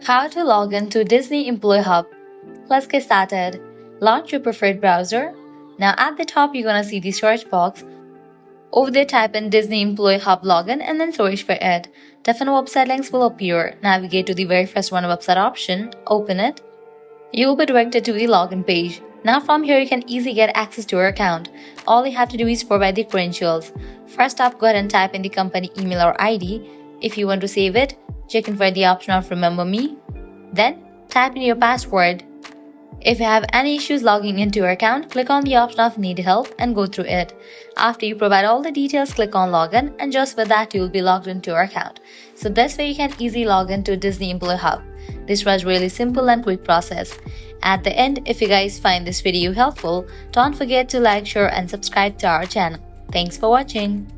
How to log in to Disney Employee Hub. Let's get started. Launch your preferred browser. Now at the top, you're gonna see the search box. Over there, type in Disney Employee Hub login and then search for it. Different website links will appear. Navigate to the very first one website option, open it. You will be directed to the login page. Now from here, you can easily get access to your account. All you have to do is provide the credentials. First up, go ahead and type in the company email or ID. If you want to save it, check in for the option of Remember Me. Then, type in your password. If you have any issues logging into your account, click on the option of Need Help and go through it. After you provide all the details, click on Login, and just with that, you will be logged into your account. So this way you can easily log into Disney Employee Hub. This was really simple and quick process. At the end, if you guys find this video helpful, don't forget to like, share and subscribe to our channel. Thanks for watching.